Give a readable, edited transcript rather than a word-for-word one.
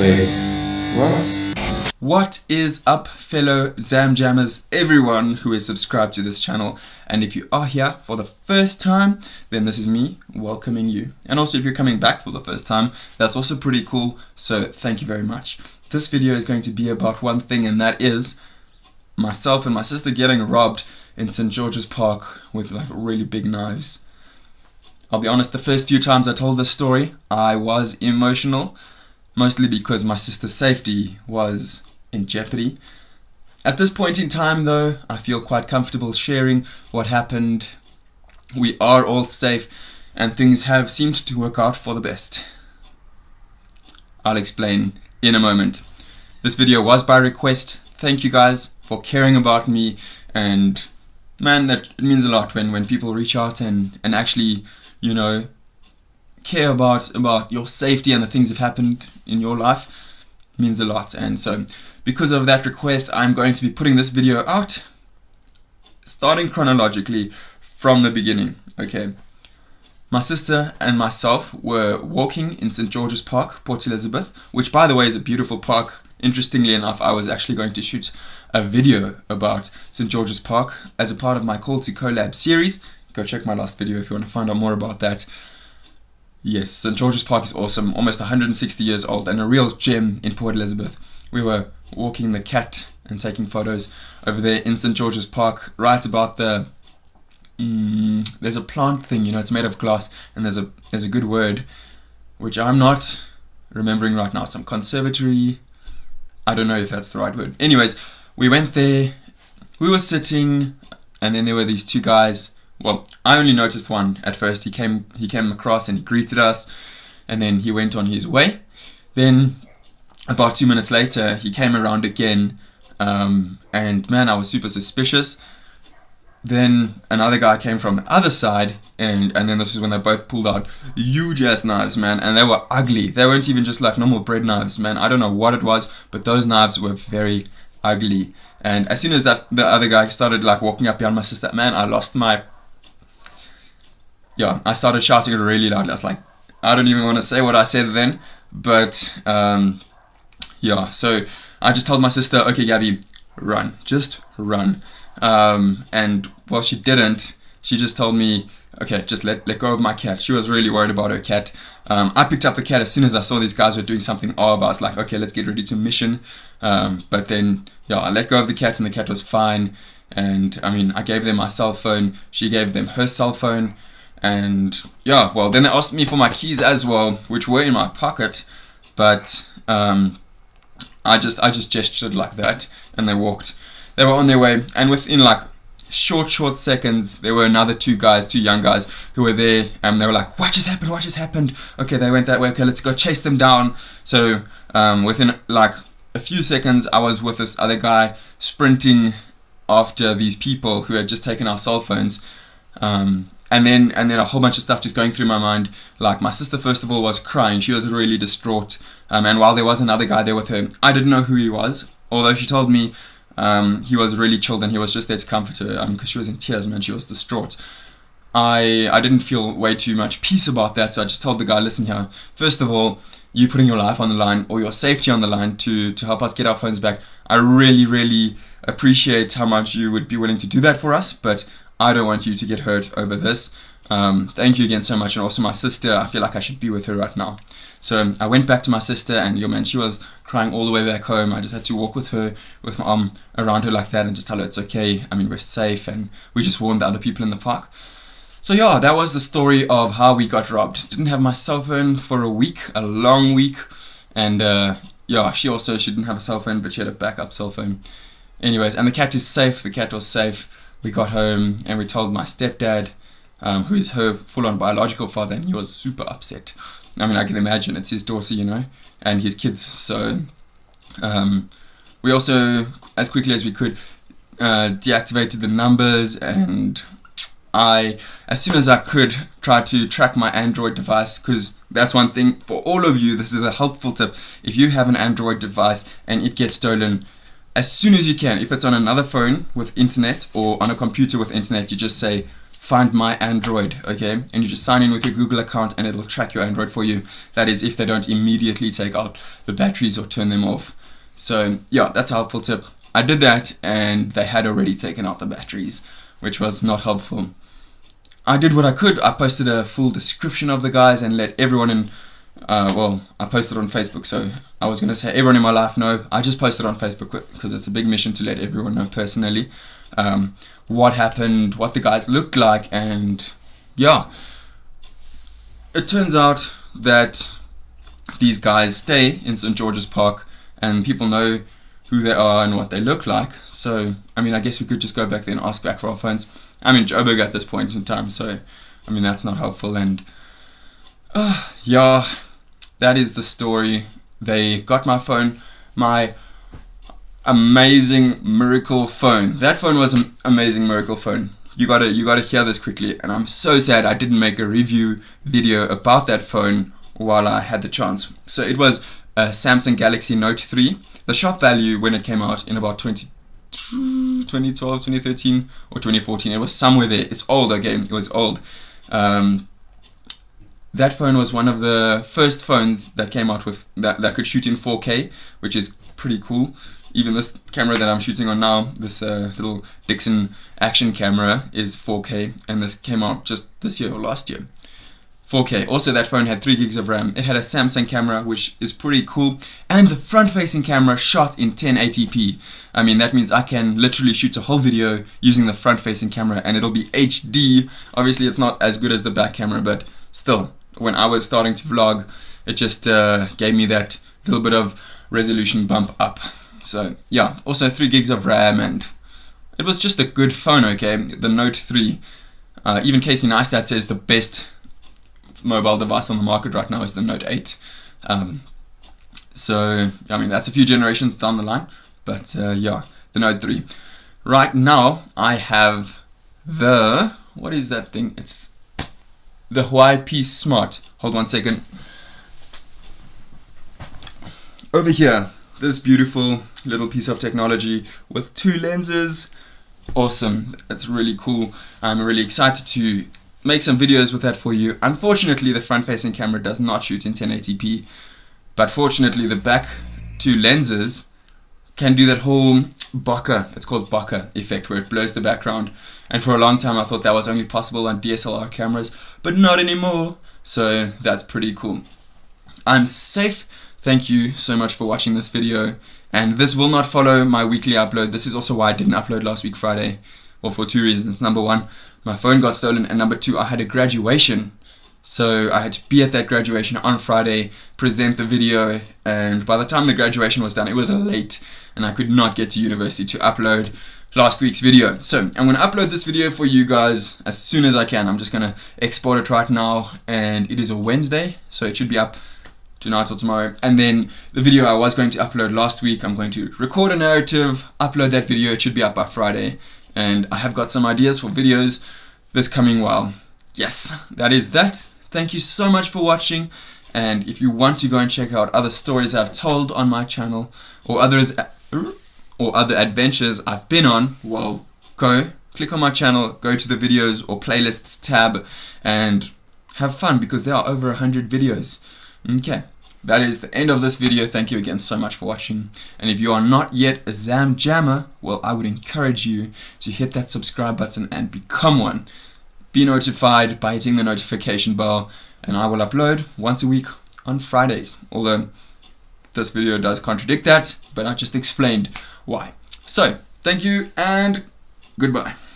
Wait, what? What is up, fellow Zamjammers, everyone who is subscribed to this channel? And if you are here for the first time, then this is me welcoming you. And also if you're coming back for the first time, that's also pretty cool, so thank you very much. This video is going to be about one thing, and that is myself and my sister getting robbed in St. George's Park with like really big knives. I'll be honest, the first few times I told this story, I was emotional, mostly because my sister's safety was in jeopardy. At this point in time though, I feel quite comfortable sharing what happened. We are all safe and things have seemed to work out for the best. I'll explain in a moment. This video was by request. Thank you guys for caring about me, and man, that it means a lot when people reach out and actually, you know, care about your safety and the things that have happened in your life. It means a lot. And so because of that request, I'm going to be putting this video out starting chronologically from the beginning. Okay, my sister and myself were walking in St. George's Park, Port Elizabeth, which by the way is a beautiful park. Interestingly enough, I was actually going to shoot a video about St. George's Park as a part of my Call to Collab series. Go check my last video if you want to find out more about that. Yes, St. George's Park is awesome, almost 160 years old and a real gem in Port Elizabeth. We were walking the cat and taking photos over there in St. George's Park, right about the there's a plant thing, you know, it's made of glass, and there's a good word which I'm not remembering right now, some conservatory, I don't know if that's the right word. Anyways, we went there, we were sitting, and then there were these two guys. Well, I only noticed one at first. He came across and he greeted us, and then he went on his way. Then about 2 minutes later, he came around again, and man, I was super suspicious. Then another guy came from the other side, and then this is when they both pulled out huge ass knives, man, and they were ugly. They weren't even just like normal bread knives, man. I don't know what it was, but those knives were very ugly. And as soon as the other guy started like walking up behind my sister, man, I started shouting it really loud. I was like, I don't even want to say what I said then, but yeah, so I just told my sister, okay Gabby, run, just run. And well, she didn't. She just told me, okay, just let go of my cat. She was really worried about her cat. I picked up the cat as soon as I saw these guys were doing something odd. I was like, okay, let's get ready to mission. But then, yeah, I let go of the cat and the cat was fine. And I mean, I gave them my cell phone. She gave them her cell phone. And yeah, well, then they asked me for my keys as well, which were in my pocket. But I just gestured like that, and they walked. They were on their way, and within like short seconds, there were another two young guys who were there, and they were like, what just happened? Okay, they went that way, okay, let's go chase them down. So within like a few seconds, I was with this other guy sprinting after these people who had just taken our cell phones. And then a whole bunch of stuff just going through my mind. Like my sister, first of all, was crying. She was really distraught. And while there was another guy there with her, I didn't know who he was. Although she told me he was really chilled and he was just there to comfort her. Because she was in tears, man. She was distraught. I didn't feel way too much peace about that. So I just told the guy, listen here. First of all, you putting your life on the line or your safety on the line to help us get our phones back. I really, really appreciate how much you would be willing to do that for us. But I don't want you to get hurt over this. Thank you again so much. And also my sister, I feel like I should be with her right now. So I went back to my sister, and yo man, she was crying all the way back home. I just had to walk with her, with my arm around her like that, and just tell her it's okay. I mean, we're safe, and we just warned the other people in the park. So yeah, that was the story of how we got robbed. Didn't have my cell phone for a week, a long week. And yeah, she didn't have a cell phone, but she had a backup cell phone. Anyways, and the cat is safe. The cat was safe. We got home and we told my stepdad, who is her full-on biological father, and he was super upset. I mean, I can imagine, it's his daughter, you know, and his kids. So we also, as quickly as we could, deactivated the numbers, and I, as soon as I could, tried to track my Android device, because that's one thing for all of you. This is a helpful tip. If you have an Android device and it gets stolen, as soon as you can, if it's on another phone with internet or on a computer with internet, you just say Find My Android, okay? And you just sign in with your Google account and it'll track your Android for you. That is if they don't immediately take out the batteries or turn them off. So yeah, that's a helpful tip. I did that and they had already taken out the batteries, which was not helpful. I did what I could. I posted a full description of the guys and let everyone in, I posted on Facebook, so I was going to say everyone in my life know. I just posted on Facebook because it's a big mission to let everyone know personally what happened, what the guys looked like, and yeah. It turns out that these guys stay in St. George's Park and people know who they are and what they look like. So, I mean, I guess we could just go back there and ask back for our phones. I'm in Joburg at this point in time, so, I mean, that's not helpful. And, yeah, that is the story. They got my phone, my amazing miracle phone. That phone was an amazing miracle phone. You gotta hear this quickly. And I'm so sad I didn't make a review video about that phone while I had the chance. So it was a Samsung Galaxy Note 3. The shop value when it came out in about 2012, 2013 or 2014, it was somewhere there. It's old, okay? It was old. That phone was one of the first phones that came out with that could shoot in 4K, which is pretty cool. Even this camera that I'm shooting on now, this little Dixon action camera, is 4K, and this came out just this year or last year. 4K. Also, that phone had 3 gigs of RAM. It had a Samsung camera, which is pretty cool, and the front-facing camera shot in 1080p. I mean, that means I can literally shoot a whole video using the front-facing camera, and it'll be HD. Obviously, it's not as good as the back camera, but still, when I was starting to vlog, it just gave me that little bit of resolution bump up. So, yeah. Also, 3 gigs of RAM, and it was just a good phone, okay? The Note 3. Even Casey Neistat says the best mobile device on the market right now is the Note 8. So, I mean, that's a few generations down the line, but yeah, the Note 3. Right now, I have the, what is that thing? It's the Huawei P Smart. Hold 1 second. Over here, this beautiful little piece of technology with 2 lenses. Awesome. That's really cool. I'm really excited to make some videos with that for you. Unfortunately, the front-facing camera does not shoot in 1080p, but fortunately the back 2 lenses can do that whole bokeh, it's called bokeh effect, where it blurs the background. And for a long time I thought that was only possible on DSLR cameras, but not anymore. So that's pretty cool. I'm safe. Thank you so much for watching this video, and this will not follow my weekly upload. This is also why I didn't upload last week Friday, well, for 2 reasons. Number 1, my phone got stolen, and number 2, I had a graduation, so I had to be at that graduation on Friday, present the video, and by the time the graduation was done, it was late, and I could not get to university to upload last week's video. So I'm going to upload this video for you guys as soon as I can. I'm just going to export it right now, and it is a Wednesday, so it should be up tonight or tomorrow. And then the video I was going to upload last week, I'm going to record a narrative, upload that video. It should be up by Friday, and I have got some ideas for videos this coming while. Yes, that is that. Thank you so much for watching, and if you want to go and check out other stories I've told on my channel, or other adventures I've been on, well, go click on my channel, go to the videos or playlists tab, and have fun, because there are over 100 videos. Okay, that is the end of this video. Thank you again so much for watching, and if you are not yet a Zam Jammer, well, I would encourage you to hit that subscribe button and become one. Be notified by hitting the notification bell, and I will upload once a week on Fridays, although this video does contradict that, but I just explained why. So, thank you and goodbye.